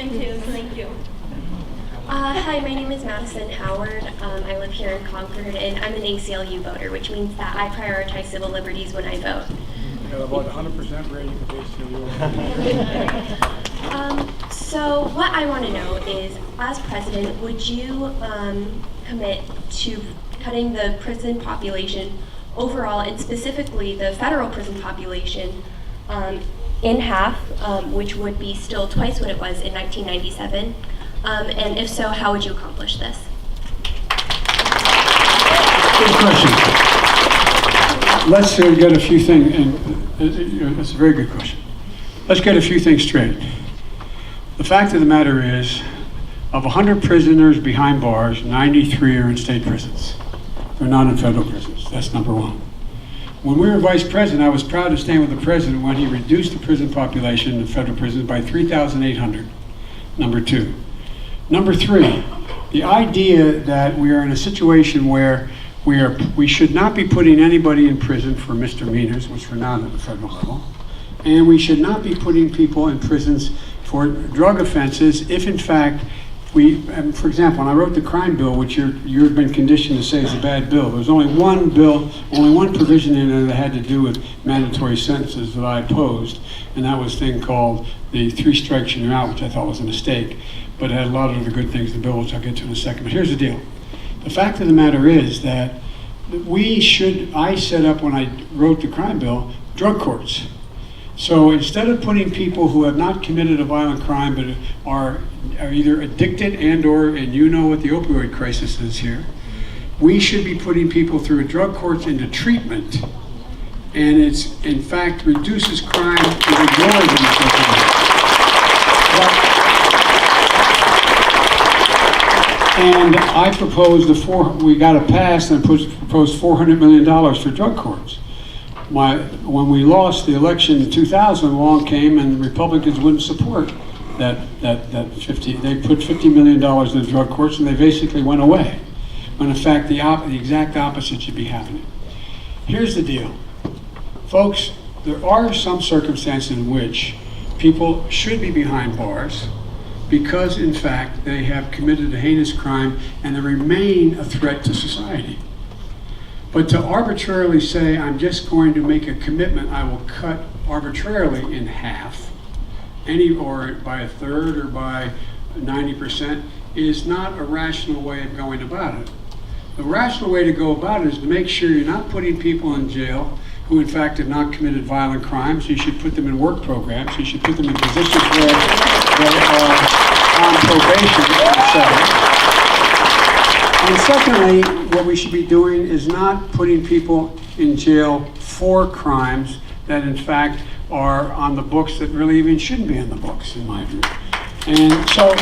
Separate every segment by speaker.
Speaker 1: question too, so thank you.
Speaker 2: Hi, my name is Madison Howard. I live here in Concord, and I'm an ACLU voter, which means that I prioritize civil liberties when I vote.
Speaker 3: You got about 100% rating of ACLU.
Speaker 2: So what I want to know is, as president, would you commit to cutting the prison population overall, and specifically the federal prison population, in half, which would be still twice what it was in 1997? And if so, how would you accomplish this?
Speaker 4: Good question. Let's get a few things, and that's a very good question. Let's get a few things straight. The fact of the matter is, of 100 prisoners behind bars, 93 are in state prisons. They're not in federal prisons. That's number one. When we were vice president, I was proud to stand with the president when he reduced the prison population in federal prisons by 3,800. Number two. Number three, the idea that we are in a situation where we should not be putting anybody in prison for misdemeanors, which we're not at the federal level, and we should not be putting people in prisons for drug offenses if in fact for example, when I wrote the crime bill, which you've been conditioned to say is a bad bill, there was only one provision in it that had to do with mandatory sentences that I opposed, and that was a thing called the 3 strikes and you're out, which I thought was a mistake, but it had a lot of other good things in the bill, which I'll get to in a second. But here's the deal. The fact of the matter is that I set up, when I wrote the crime bill, drug courts. So instead of putting people who have not committed a violent crime but are either addicted and you know what the opioid crisis is here, we should be putting people through drug courts into treatment, and it's in fact reduces crime even more than it does. And I proposed we got it passed and proposed $400 million for drug courts. When we lost the election in 2000, along came and the Republicans wouldn't support that 50. They put $50 million in the drug courts, and they basically went away. When in fact the exact opposite should be happening. Here's the deal, folks. There are some circumstances in which people should be behind bars because in fact they have committed a heinous crime and they remain a threat to society. But to arbitrarily say, I'm just going to make a commitment, I will cut arbitrarily in half, or by a third or by 90%, is not a rational way of going about it. The rational way to go about it is to make sure you're not putting people in jail who in fact have not committed violent crimes. You should put them in work programs. You should put them in positions where they are on probation, etc. And secondly, what we should be doing is not putting people in jail for crimes that in fact are on the books that really even shouldn't be on the books, in my view. And so,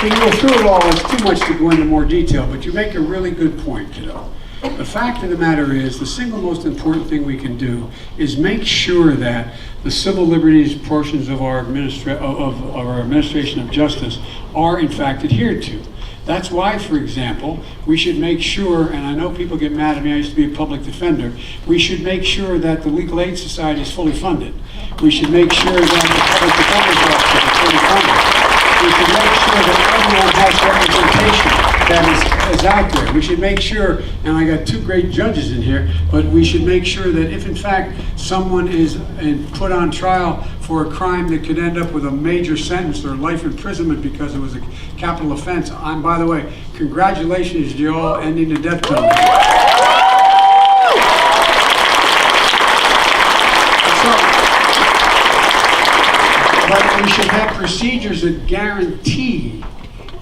Speaker 4: we can go through it all, it's too much to go into more detail, but you make a really good point, kiddo. The fact of the matter is, the single most important thing we can do is make sure that the civil liberties portions of our administration of justice are in fact adhered to. That's why, for example, we should make sure, and I know people get mad at me, I used to be a public defender, we should make sure that the Legal Aid Society is fully funded. We should make sure that the public defender's office is fully funded. We should make sure that everyone has representation that is out there. We should make sure, and I got 2 great judges in here, but we should make sure that if in fact someone is put on trial for a crime that could end up with a major sentence or life imprisonment because it was a capital offense, by the way, congratulations to you all ending the death penalty. But we should have procedures that guarantee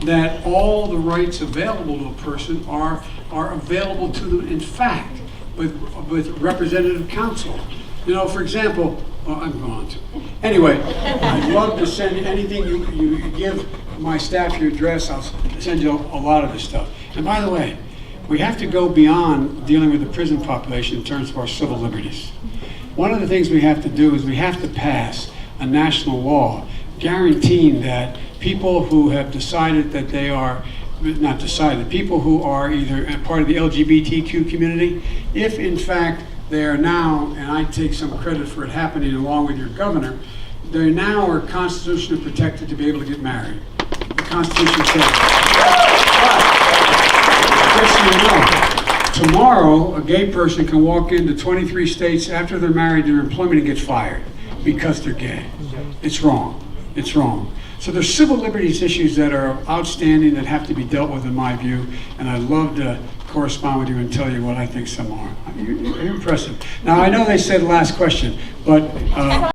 Speaker 4: that all the rights available to a person are available to them, in fact, with representative counsel. You know, for example, I'm going to. Anyway, I'd love to send anything you give my staff your address. I'll send you a lot of this stuff. And by the way, we have to go beyond dealing with the prison population in terms of our civil liberties. One of the things we have to do is we have to pass a national law guaranteeing that people who have decided that they are, not decided, people who are either part of the LGBTQ community, if in fact they are now, and I take some credit for it happening along with your governor, they now are constitutionally protected to be able to get married. the Constitution says. Just so you know, tomorrow, a gay person can walk into 23 states after they're married, their employment, and get fired because they're gay. It's wrong. It's wrong. So there's civil liberties issues that are outstanding that have to be dealt with in my view, and I'd love to correspond with you and tell you what I think some are. You're impressive. Now, I know they said last question, but